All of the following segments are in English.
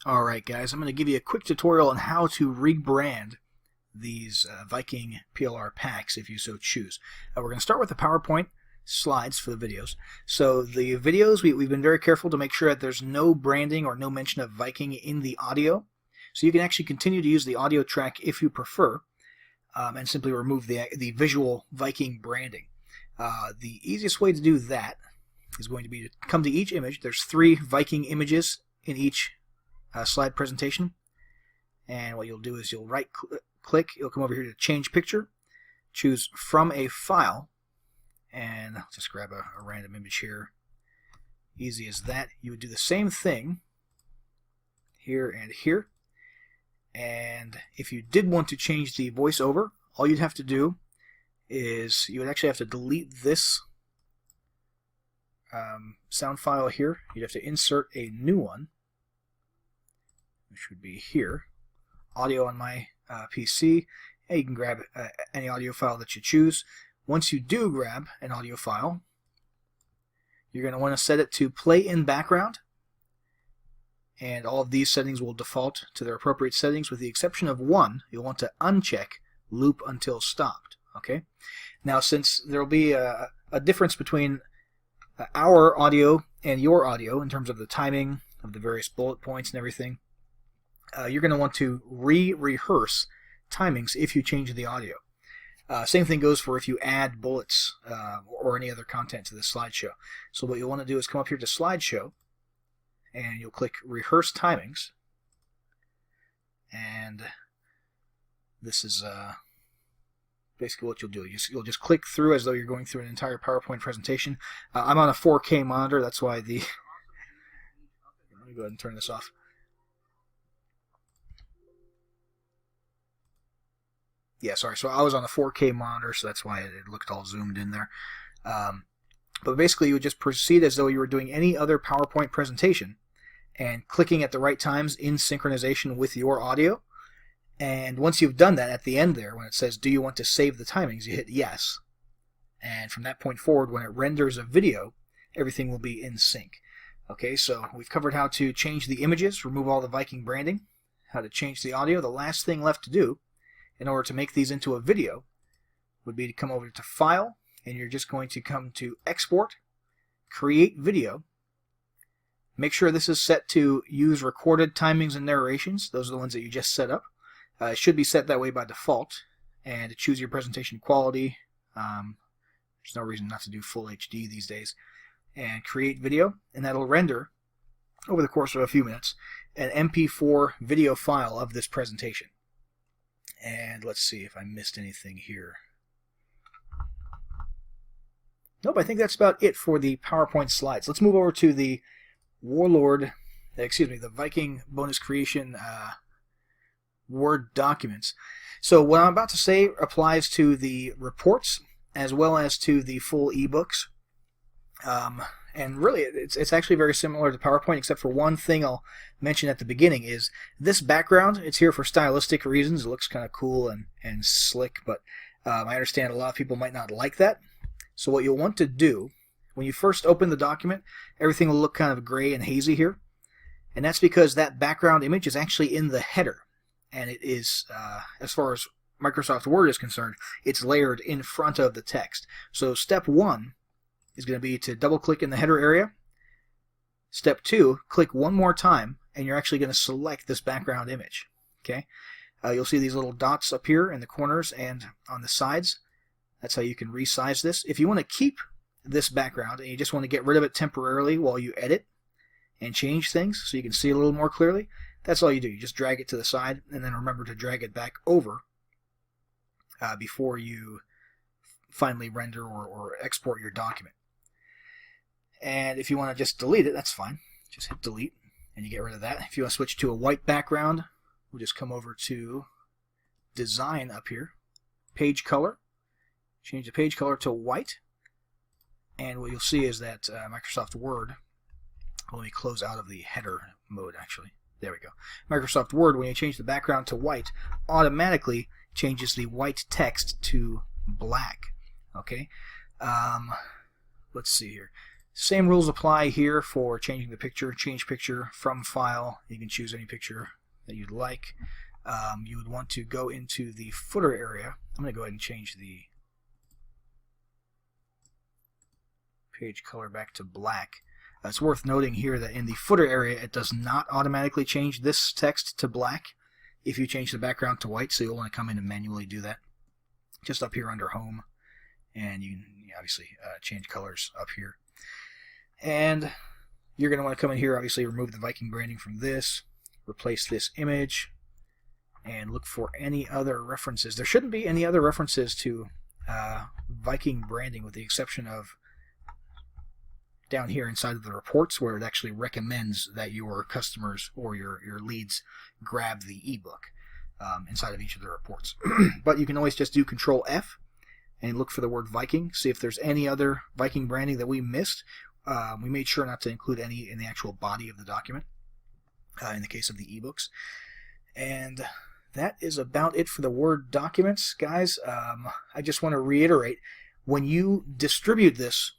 Alright guys, I'm going to give you a quick tutorial on how to rebrand these Viking PLR packs if you so choose. We're going to start with the PowerPoint slides for the videos. So the videos, we've been very careful to make sure that there's no branding or no mention of Viking in the audio. So you can actually continue to use the audio track if you prefer, and simply remove the visual Viking branding. The easiest way to do that is going to be to come to each image. There's 3 Viking images in each slide presentation, and what you'll do is you'll right click, you'll come over here to change picture, choose from a file, and I'll just grab a random image here. Easy as that. You would do the same thing here and here, and if you did want to change the voiceover, all you'd have to do is you would actually have to delete this sound file here. You'd have to insert a new one, which would be here, audio on my PC, and you can grab any audio file that you choose. Once you do grab an audio file, you're going to want to set it to play in background, and all of these settings will default to their appropriate settings with the exception of one. You'll want to uncheck loop until stopped. Okay. Now, since there will be a difference between our audio and your audio in terms of the timing of the various bullet points and everything, you're going to want to rehearse timings if you change the audio. Same thing goes for if you add bullets or any other content to the slideshow. So what you'll want to do is come up here to slideshow, and you'll click rehearse timings, and this is basically what you'll do. You'll just click through as though you're going through an entire PowerPoint presentation. I'm on a 4K monitor, that's why the let me go ahead and turn this off. Yeah, sorry. So I was on a 4K monitor, so that's why it looked all zoomed in there. But basically, you would just proceed as though you were doing any other PowerPoint presentation, and clicking at the right times in synchronization with your audio. And once you've done that, at the end there, when it says, "Do you want to save the timings?" you hit yes. And from that point forward, when it renders a video, everything will be in sync. Okay, so we've covered how to change the images, remove all the Viking branding, how to change the audio. The last thing left to do in order to make these into a video would be to come over to File, and you're just going to come to Export, Create Video. Make sure this is set to use recorded timings and narrations. Those are the ones that you just set up. It should be set that way by default, and to choose your presentation quality. There's no reason not to do full HD these days. And create video, and that'll render, over the course of a few minutes, an MP4 video file of this presentation. And let's see if I missed anything here. Nope, I think that's about it for the PowerPoint slides. Let's move over to the the Viking bonus creation Word documents. So what I'm about to say applies to the reports as well as to the full ebooks. And really, it's actually very similar to PowerPoint, except for one thing I'll mention at the beginning is this background. It's here for stylistic reasons. It looks kind of cool and slick, but I understand a lot of people might not like that. So what you'll want to do, when you first open the document, everything will look kind of gray and hazy here. And that's because that background image is actually in the header. And it is, as far as Microsoft Word is concerned, it's layered in front of the text. So step 1 is going to be to double-click in the header area. Step 2, click one more time, and you're actually going to select this background image. Okay, you'll see these little dots up here in the corners and on the sides. That's how you can resize this. If you want to keep this background and you just want to get rid of it temporarily while you edit and change things so you can see a little more clearly, that's all you do. You just drag it to the side, and then remember to drag it back over before you finally render or export your document. And if you want to just delete it, that's fine. Just hit delete, and you get rid of that. If you want to switch to a white background, we'll just come over to Design up here, Page Color, change the page color to white, and what you'll see is that Microsoft Word, let me close out of the header mode actually. There we go. Microsoft Word, when you change the background to white, automatically changes the white text to black. Okay, let's see here. Same rules apply here for changing the picture. Change picture from file. You can choose any picture that you'd like. You would want to go into the footer area. I'm going to go ahead and change the page color back to black. It's worth noting here that in the footer area it does not automatically change this text to black if you change the background to white, so you'll want to come in and manually do that. Just up here under home, and you can obviously change colors up here. And you're going to want to come in here, obviously remove the Viking branding from this, replace this image, and look for any other references. There shouldn't be any other references to Viking branding with the exception of down here inside of the reports where it actually recommends that your customers or your leads grab the ebook inside of each of the reports. But you can always just do Control F and look for the word Viking, see if there's any other Viking branding that we missed. We made sure not to include any in the actual body of the document in the case of the ebooks. And that is about it for the Word documents, guys. I just want to reiterate, when you distribute this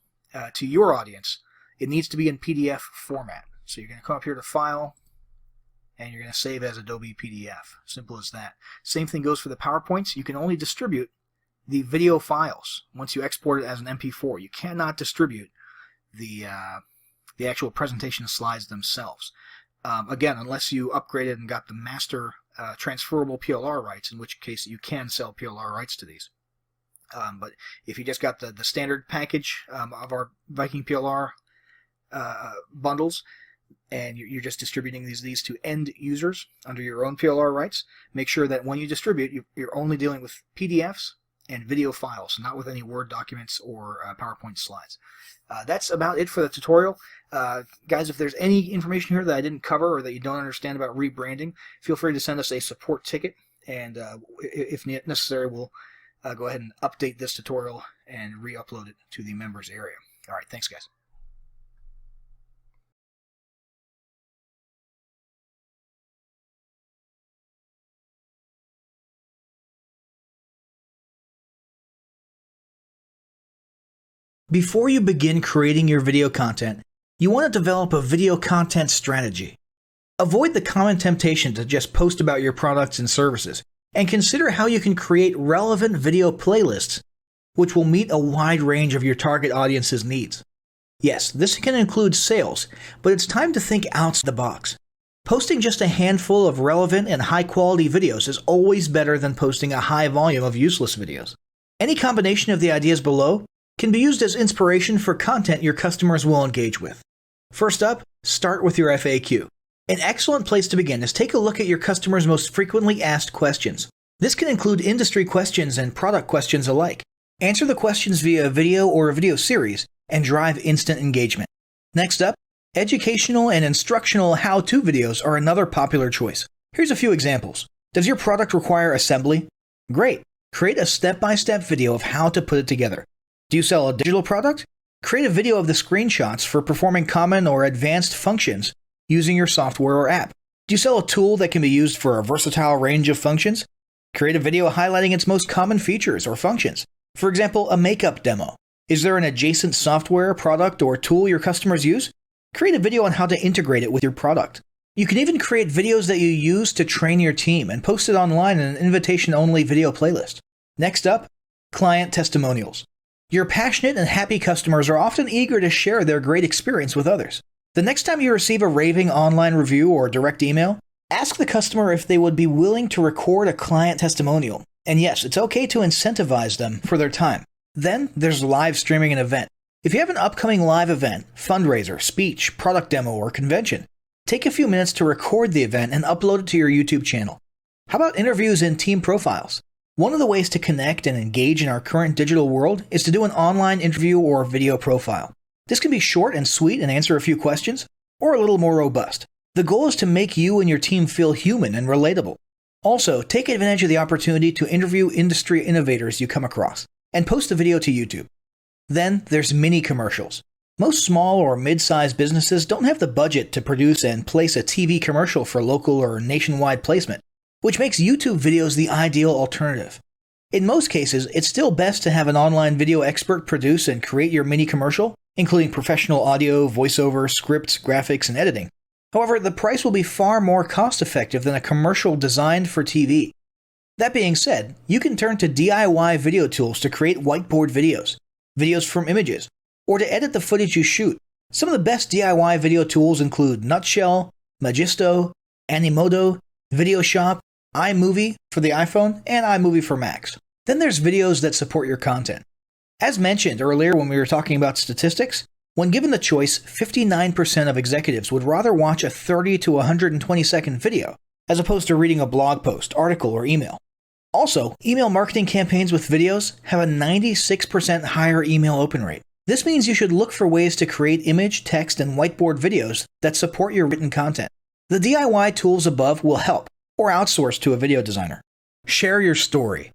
to your audience, it needs to be in PDF format. So you're going to come up here to File, and you're going to save as Adobe PDF. Simple as that. Same thing goes for the PowerPoints. You can only distribute the video files once you export it as an MP4. You cannot distribute the actual presentation slides themselves. Again, unless you upgraded and got the master transferable PLR rights, in which case you can sell PLR rights to these. But if you just got the standard package of our Viking PLR bundles, and you're just distributing these to end users under your own PLR rights, make sure that when you distribute, you're only dealing with PDFs and video files, not with any Word documents or PowerPoint slides. That's about it for the tutorial. Guys, if there's any information here that I didn't cover or that you don't understand about rebranding, feel free to send us a support ticket, and if necessary, we'll go ahead and update this tutorial and re-upload it to the members area. All right, thanks, guys. Before you begin creating your video content, you want to develop a video content strategy. Avoid the common temptation to just post about your products and services, and consider how you can create relevant video playlists, which will meet a wide range of your target audience's needs. Yes, this can include sales, but it's time to think outside the box. Posting just a handful of relevant and high-quality videos is always better than posting a high volume of useless videos. Any combination of the ideas below can be used as inspiration for content your customers will engage with. First up, start with your FAQ. An excellent place to begin is take a look at your customers' most frequently asked questions. This can include industry questions and product questions alike. Answer the questions via a video or a video series and drive instant engagement. Next up, educational and instructional how-to videos are another popular choice. Here's a few examples. Does your product require assembly? Great! Create a step-by-step video of how to put it together. Do you sell a digital product? Create a video of the screenshots for performing common or advanced functions using your software or app. Do you sell a tool that can be used for a versatile range of functions? Create a video highlighting its most common features or functions. For example, a makeup demo. Is there an adjacent software, product, or tool your customers use? Create a video on how to integrate it with your product. You can even create videos that you use to train your team and post it online in an invitation-only video playlist. Next up, client testimonials. Your passionate and happy customers are often eager to share their great experience with others. The next time you receive a raving online review or direct email, ask the customer if they would be willing to record a client testimonial. And yes, it's okay to incentivize them for their time. Then there's live streaming an event. If you have an upcoming live event, fundraiser, speech, product demo, or convention, take a few minutes to record the event and upload it to your YouTube channel. How about interviews and team profiles? One of the ways to connect and engage in our current digital world is to do an online interview or video profile. This can be short and sweet and answer a few questions, or a little more robust. The goal is to make you and your team feel human and relatable. Also, take advantage of the opportunity to interview industry innovators you come across, and post the video to YouTube. Then there's mini commercials. Most small or mid-sized businesses don't have the budget to produce and place a TV commercial for local or nationwide placement, which makes YouTube videos the ideal alternative. In most cases, it's still best to have an online video expert produce and create your mini commercial, including professional audio, voiceover, scripts, graphics, and editing. However, the price will be far more cost-effective than a commercial designed for TV. That being said, you can turn to DIY video tools to create whiteboard videos, videos from images, or to edit the footage you shoot. Some of the best DIY video tools include Nutshell, Magisto, Animoto, VideoShop, iMovie for the iPhone, and iMovie for Macs. Then there's videos that support your content. As mentioned earlier when we were talking about statistics, when given the choice, 59% of executives would rather watch a 30 to 120 second video as opposed to reading a blog post, article, or email. Also, email marketing campaigns with videos have a 96% higher email open rate. This means you should look for ways to create image, text, and whiteboard videos that support your written content. The DIY tools above will help, or outsource to a video designer. Share your story.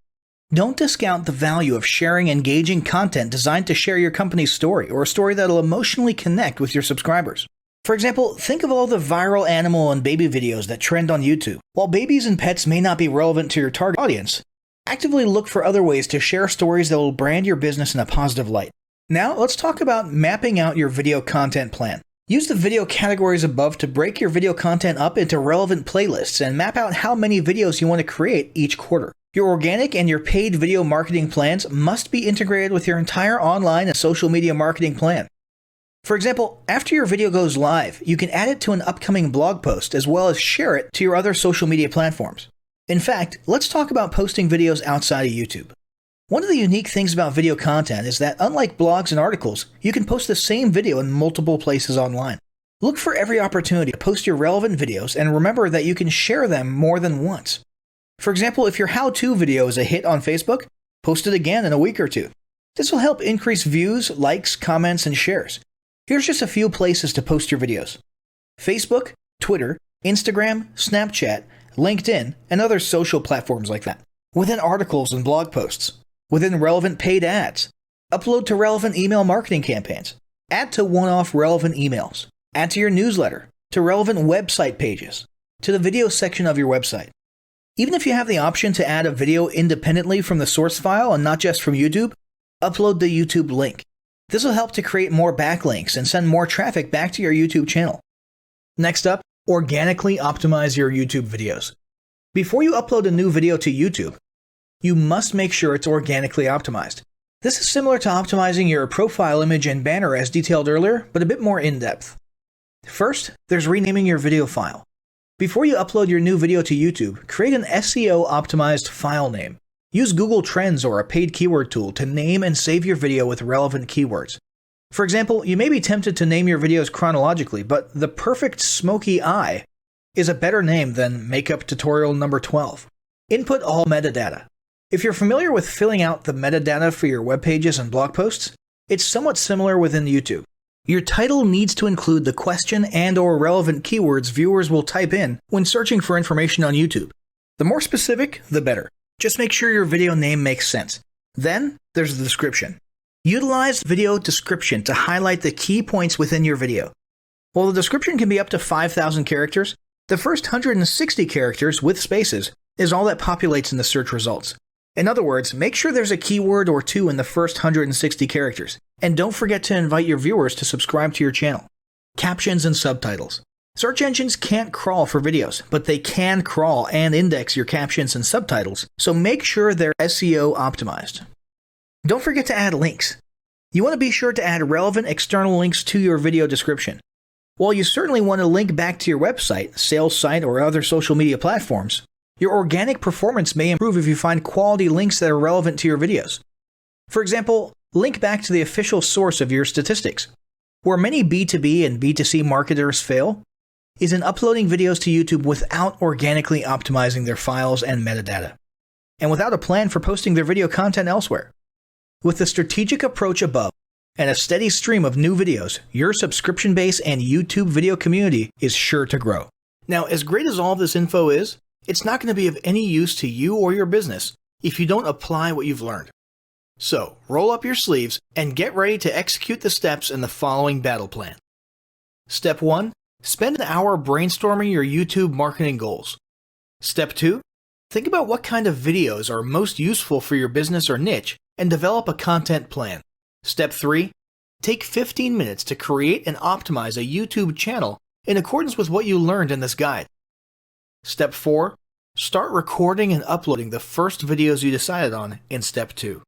Don't discount the value of sharing engaging content designed to share your company's story, or a story that'll emotionally connect with your subscribers. For example, think of all the viral animal and baby videos that trend on YouTube. While babies and pets may not be relevant to your target audience, actively look for other ways to share stories that will brand your business in a positive light. Now, let's talk about mapping out your video content plan. Use the video categories above to break your video content up into relevant playlists and map out how many videos you want to create each quarter. Your organic and your paid video marketing plans must be integrated with your entire online and social media marketing plan. For example, after your video goes live, you can add it to an upcoming blog post as well as share it to your other social media platforms. In fact, let's talk about posting videos outside of YouTube. One of the unique things about video content is that unlike blogs and articles, you can post the same video in multiple places online. Look for every opportunity to post your relevant videos and remember that you can share them more than once. For example, if your how-to video is a hit on Facebook, post it again in a week or two. This will help increase views, likes, comments, and shares. Here's just a few places to post your videos: Facebook, Twitter, Instagram, Snapchat, LinkedIn, and other social platforms like that. Within articles and blog posts. Within relevant paid ads. Upload to relevant email marketing campaigns. Add to one-off relevant emails. Add to your newsletter. To relevant website pages. To the video section of your website. Even if you have the option to add a video independently from the source file and not just from YouTube, upload the YouTube link. This will help to create more backlinks and send more traffic back to your YouTube channel. Next up, organically optimize your YouTube videos. Before you upload a new video to YouTube, you must make sure it's organically optimized. This is similar to optimizing your profile image and banner as detailed earlier, but a bit more in-depth. First, there's renaming your video file. Before you upload your new video to YouTube, create an SEO-optimized file name. Use Google Trends or a paid keyword tool to name and save your video with relevant keywords. For example, you may be tempted to name your videos chronologically, but the perfect smoky eye is a better name than makeup tutorial number 12. Input all metadata. If you're familiar with filling out the metadata for your web pages and blog posts, it's somewhat similar within YouTube. Your title needs to include the question and/or relevant keywords viewers will type in when searching for information on YouTube. The more specific, the better. Just make sure your video name makes sense. Then, there's the description. Utilize video description to highlight the key points within your video. While the description can be up to 5,000 characters, the first 160 characters with spaces is all that populates in the search results. In other words, make sure there's a keyword or two in the first 160 characters, and don't forget to invite your viewers to subscribe to your channel. Captions and subtitles. Search engines can't crawl for videos, but they can crawl and index your captions and subtitles, so make sure they're SEO optimized. Don't forget to add links. You want to be sure to add relevant external links to your video description. While you certainly want to link back to your website, sales site, or other social media platforms, your organic performance may improve if you find quality links that are relevant to your videos. For example, link back to the official source of your statistics. Where many B2B and B2C marketers fail is in uploading videos to YouTube without organically optimizing their files and metadata, and without a plan for posting their video content elsewhere. With the strategic approach above and a steady stream of new videos, your subscription base and YouTube video community is sure to grow. Now, as great as all this info is, it's not going to be of any use to you or your business if you don't apply what you've learned. So, roll up your sleeves and get ready to execute the steps in the following battle plan. Step 1. Spend an hour brainstorming your YouTube marketing goals. Step 2. Think about what kind of videos are most useful for your business or niche and develop a content plan. Step 3. Take 15 minutes to create and optimize a YouTube channel in accordance with what you learned in this guide. Step 4. Start recording and uploading the first videos you decided on in Step 2.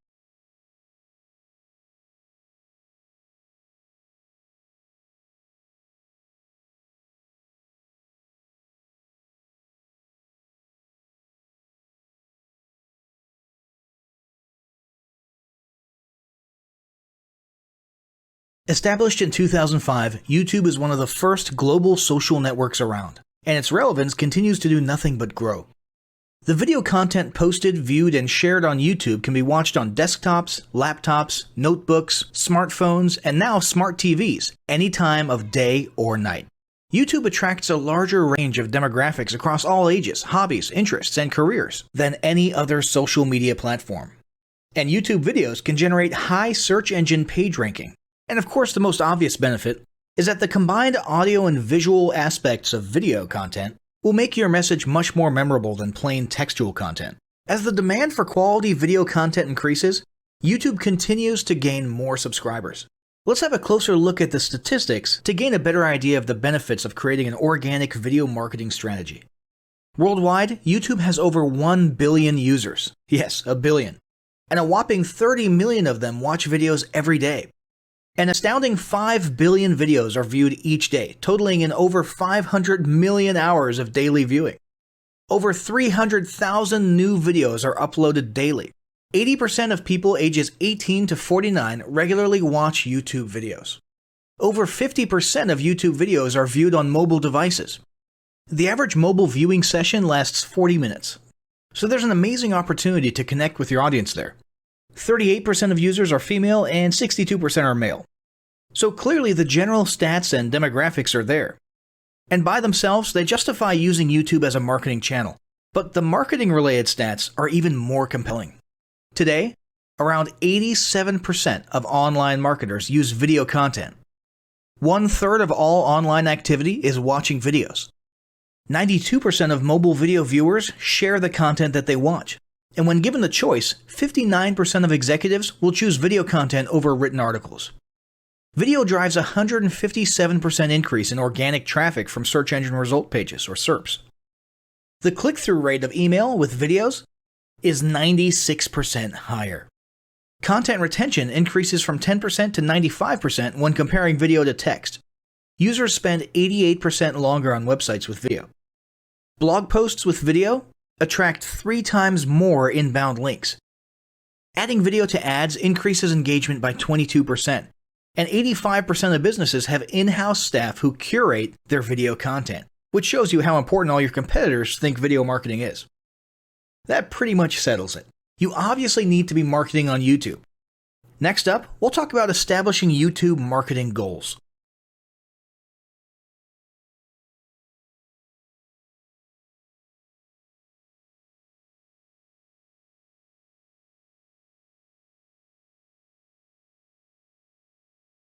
Established in 2005, YouTube is one of the first global social networks around, and its relevance continues to do nothing but grow. The video content posted, viewed, and shared on YouTube can be watched on desktops, laptops, notebooks, smartphones, and now smart TVs, any time of day or night. YouTube attracts a larger range of demographics across all ages, hobbies, interests, and careers than any other social media platform. And YouTube videos can generate high search engine page ranking. And of course, the most obvious benefit is that the combined audio and visual aspects of video content will make your message much more memorable than plain textual content. As the demand for quality video content increases, YouTube continues to gain more subscribers. Let's have a closer look at the statistics to gain a better idea of the benefits of creating an organic video marketing strategy. Worldwide, YouTube has over 1 billion users. Yes, a billion. And a whopping 30 million of them watch videos every day. An astounding 5 billion videos are viewed each day, totaling in over 500 million hours of daily viewing. Over 300,000 new videos are uploaded daily. 80% of people ages 18 to 49 regularly watch YouTube videos. Over 50% of YouTube videos are viewed on mobile devices. The average mobile viewing session lasts 40 minutes. So there's an amazing opportunity to connect with your audience there. 38% of users are female and 62% are male. So clearly the general stats and demographics are there. And by themselves, they justify using YouTube as a marketing channel. But the marketing-related stats are even more compelling. Today, around 87% of online marketers use video content. 1/3 of all online activity is watching videos. 92% of mobile video viewers share the content that they watch. And when given the choice, 59% of executives will choose video content over written articles. Video drives a 157% increase in organic traffic from search engine result pages, or SERPs. The click-through rate of email with videos is 96% higher. Content retention increases from 10% to 95% when comparing video to text. Users spend 88% longer on websites with video. Blog posts with video attract 3 times more inbound links. Adding video to ads increases engagement by 22%, and 85% of businesses have in-house staff who curate their video content, which shows you how important all your competitors think video marketing is. That pretty much settles it. You obviously need to be marketing on YouTube. Next up, we'll talk about establishing YouTube marketing goals.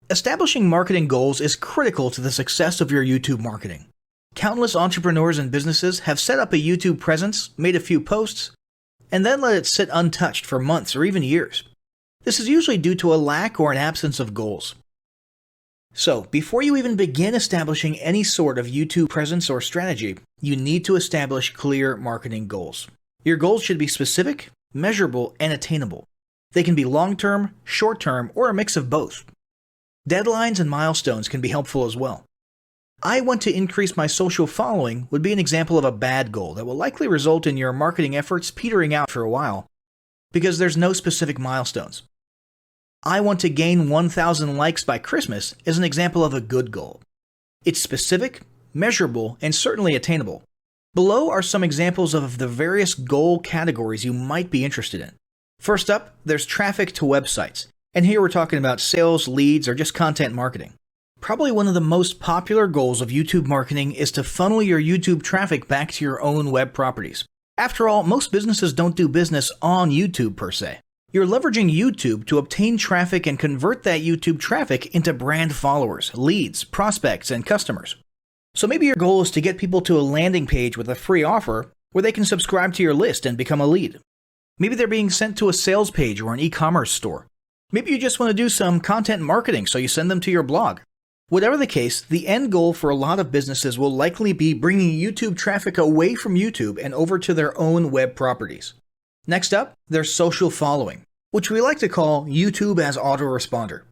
Establishing marketing goals is critical to the success of your YouTube marketing. Countless entrepreneurs and businesses have set up a YouTube presence, made a few posts, and then let it sit untouched for months or even years. This is usually due to a lack or an absence of goals. So, before you even begin establishing any sort of YouTube presence or strategy, you need to establish clear marketing goals. Your goals should be specific, measurable, and attainable. They can be long-term, short-term, or a mix of both. Deadlines and milestones can be helpful as well. I want to increase my social following would be an example of a bad goal that will likely result in your marketing efforts petering out for a while, because there's no specific milestones. I want to gain 1,000 likes by Christmas is an example of a good goal. It's specific, measurable, and certainly attainable. Below are some examples of the various goal categories you might be interested in. First up, there's traffic to websites. And here we're talking about sales, leads, or just content marketing. Probably one of the most popular goals of YouTube marketing is to funnel your YouTube traffic back to your own web properties. After all, most businesses don't do business on YouTube per se. You're leveraging YouTube to obtain traffic and convert that YouTube traffic into brand followers, leads, prospects, and customers. So maybe your goal is to get people to a landing page with a free offer where they can subscribe to your list and become a lead. Maybe they're being sent to a sales page or an e-commerce store. Maybe you just want to do some content marketing, so you send them to your blog. Whatever the case, the end goal for a lot of businesses will likely be bringing YouTube traffic away from YouTube and over to their own web properties. Next up, there's social following, which we like to call YouTube as autoresponder.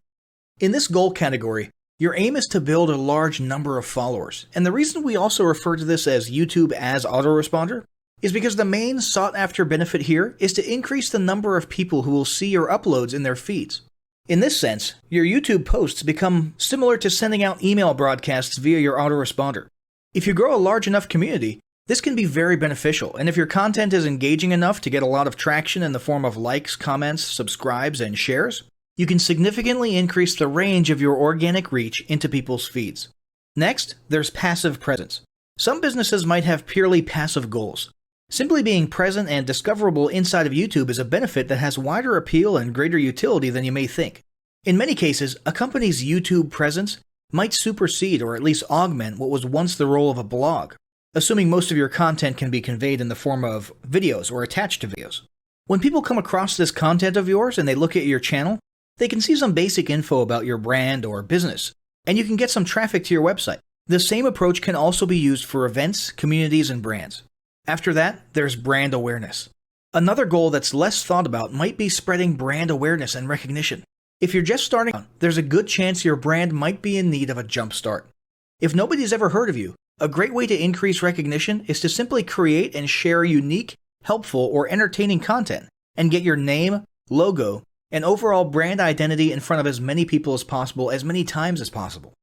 In this goal category, your aim is to build a large number of followers, and the reason we also refer to this as YouTube as autoresponder is because the main sought-after benefit here is to increase the number of people who will see your uploads in their feeds. In this sense, your YouTube posts become similar to sending out email broadcasts via your autoresponder. If you grow a large enough community, this can be very beneficial, and if your content is engaging enough to get a lot of traction in the form of likes, comments, subscribes, and shares, you can significantly increase the range of your organic reach into people's feeds. Next, there's passive presence. Some businesses might have purely passive goals. Simply being present and discoverable inside of YouTube is a benefit that has wider appeal and greater utility than you may think. In many cases, a company's YouTube presence might supersede or at least augment what was once the role of a blog, assuming most of your content can be conveyed in the form of videos or attached to videos. When people come across this content of yours and they look at your channel, they can see some basic info about your brand or business, and you can get some traffic to your website. The same approach can also be used for events, communities, and brands. After that, there's brand awareness. Another goal that's less thought about might be spreading brand awareness and recognition. If you're just starting out, there's a good chance your brand might be in need of a jump start. If nobody's ever heard of you, a great way to increase recognition is to simply create and share unique, helpful, or entertaining content and get your name, logo, and overall brand identity in front of as many people as possible as many times as possible.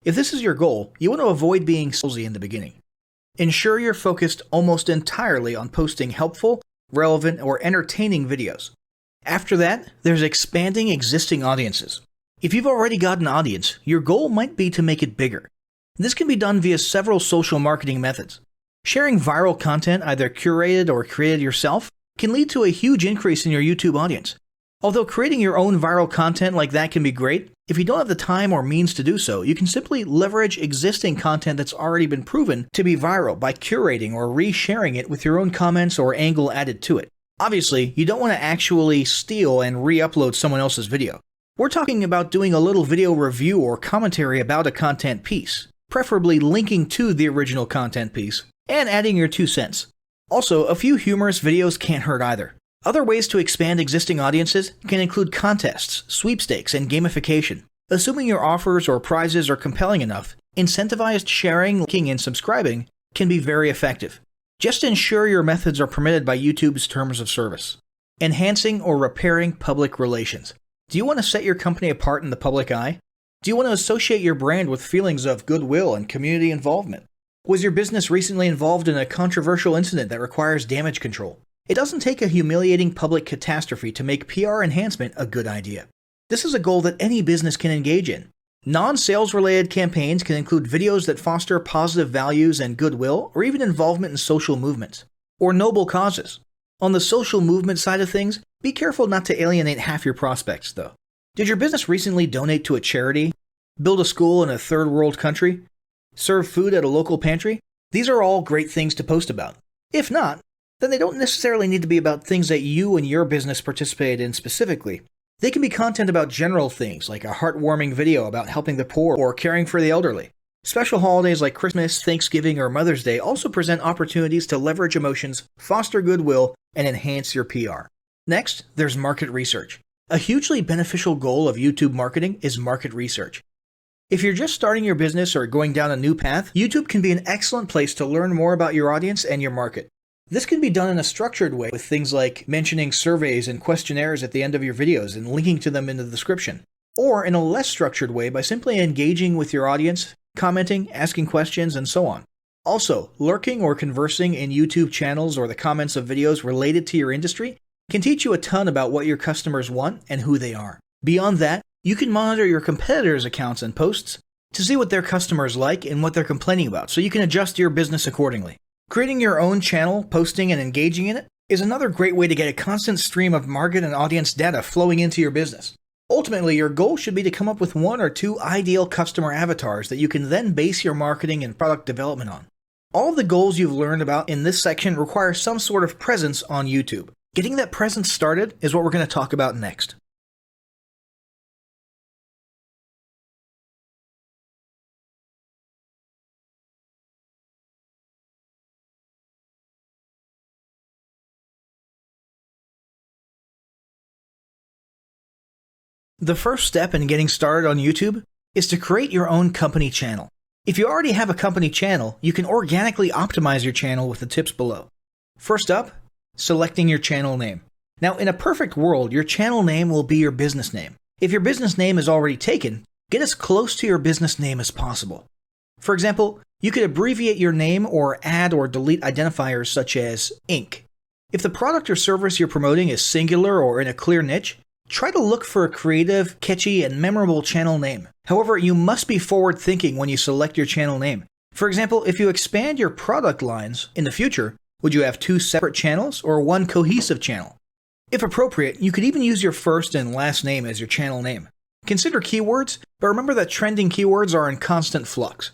If this is your goal, you want to avoid being salesy in the beginning. Ensure you're focused almost entirely on posting helpful, relevant, or entertaining videos. After that, there's expanding existing audiences. If you've already got an audience, your goal might be to make it bigger. This can be done via several social marketing methods. Sharing viral content, either curated or created yourself, can lead to a huge increase in your YouTube audience. Although creating your own viral content like that can be great, if you don't have the time or means to do so, you can simply leverage existing content that's already been proven to be viral by curating or resharing it with your own comments or angle added to it. Obviously, you don't want to actually steal and re-upload someone else's video. We're talking about doing a little video review or commentary about a content piece, preferably linking to the original content piece, and adding your 2 cents. Also, a few humorous videos can't hurt either. Other ways to expand existing audiences can include contests, sweepstakes, and gamification. Assuming your offers or prizes are compelling enough, incentivized sharing, liking, and subscribing can be very effective. Just ensure your methods are permitted by YouTube's terms of service. Enhancing or repairing public relations. Do you want to set your company apart in the public eye? Do you want to associate your brand with feelings of goodwill and community involvement? Was your business recently involved in a controversial incident that requires damage control? It doesn't take a humiliating public catastrophe to make PR enhancement a good idea. This is a goal that any business can engage in. Non-sales related campaigns can include videos that foster positive values and goodwill, or even involvement in social movements, or noble causes. On the social movement side of things, be careful not to alienate half your prospects, though. Did your business recently donate to a charity? Build a school in a third world country? Serve food at a local pantry? These are all great things to post about. If not, then they don't necessarily need to be about things that you and your business participate in specifically. They can be content about general things, like a heartwarming video about helping the poor or caring for the elderly. Special holidays like Christmas, Thanksgiving, or Mother's Day also present opportunities to leverage emotions, foster goodwill, and enhance your PR. Next, there's market research. A hugely beneficial goal of YouTube marketing is market research. If you're just starting your business or going down a new path, YouTube can be an excellent place to learn more about your audience and your market. This can be done in a structured way with things like mentioning surveys and questionnaires at the end of your videos and linking to them in the description, or in a less structured way by simply engaging with your audience, commenting, asking questions, and so on. Also, lurking or conversing in YouTube channels or the comments of videos related to your industry can teach you a ton about what your customers want and who they are. Beyond that, you can monitor your competitors' accounts and posts to see what their customers like and what they're complaining about, so you can adjust your business accordingly. Creating your own channel, posting, and engaging in it is another great way to get a constant stream of market and audience data flowing into your business. Ultimately, your goal should be to come up with 1 or 2 ideal customer avatars that you can then base your marketing and product development on. All of the goals you've learned about in this section require some sort of presence on YouTube. Getting that presence started is what we're going to talk about next. The first step in getting started on YouTube is to create your own company channel. If you already have a company channel, you can organically optimize your channel with the tips below. First up, selecting your channel name. Now, in a perfect world, your channel name will be your business name. If your business name is already taken, get as close to your business name as possible. For example, you could abbreviate your name or add or delete identifiers such as Inc. If the product or service you're promoting is singular or in a clear niche, try to look for a creative, catchy, and memorable channel name. However, you must be forward-thinking when you select your channel name. For example, if you expand your product lines in the future, would you have 2 separate channels or 1 cohesive channel? If appropriate, you could even use your first and last name as your channel name. Consider keywords, but remember that trending keywords are in constant flux.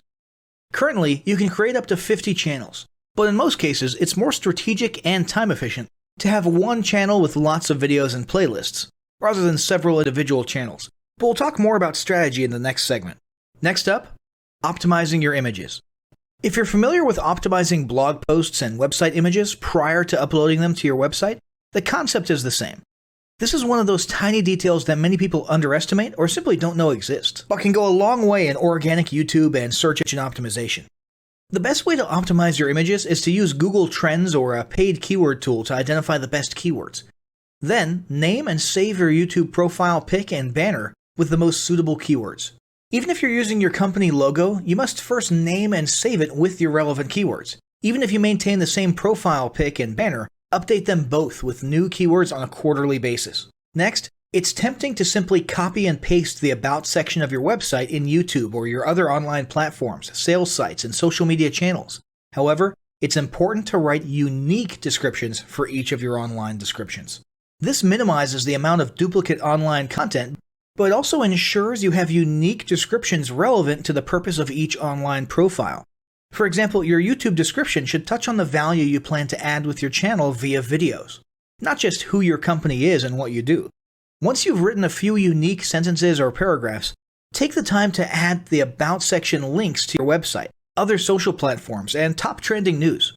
Currently, you can create up to 50 channels, but in most cases, it's more strategic and time efficient to have one channel with lots of videos and playlists, rather than several individual channels. But we'll talk more about strategy in the next segment. Next up, optimizing your images. If you're familiar with optimizing blog posts and website images prior to uploading them to your website, the concept is the same. This is one of those tiny details that many people underestimate or simply don't know exist, but can go a long way in organic YouTube and search engine optimization. The best way to optimize your images is to use Google Trends or a paid keyword tool to identify the best keywords. Then, name and save your YouTube profile pic and banner with the most suitable keywords. Even if you're using your company logo, you must first name and save it with your relevant keywords. Even if you maintain the same profile pic and banner, update them both with new keywords on a quarterly basis. Next, it's tempting to simply copy and paste the About section of your website in YouTube or your other online platforms, sales sites, and social media channels. However, it's important to write unique descriptions for each of your online descriptions. This minimizes the amount of duplicate online content, but also ensures you have unique descriptions relevant to the purpose of each online profile. For example, your YouTube description should touch on the value you plan to add with your channel via videos, not just who your company is and what you do. Once you've written a few unique sentences or paragraphs, take the time to add the About section links to your website, other social platforms, and top trending news.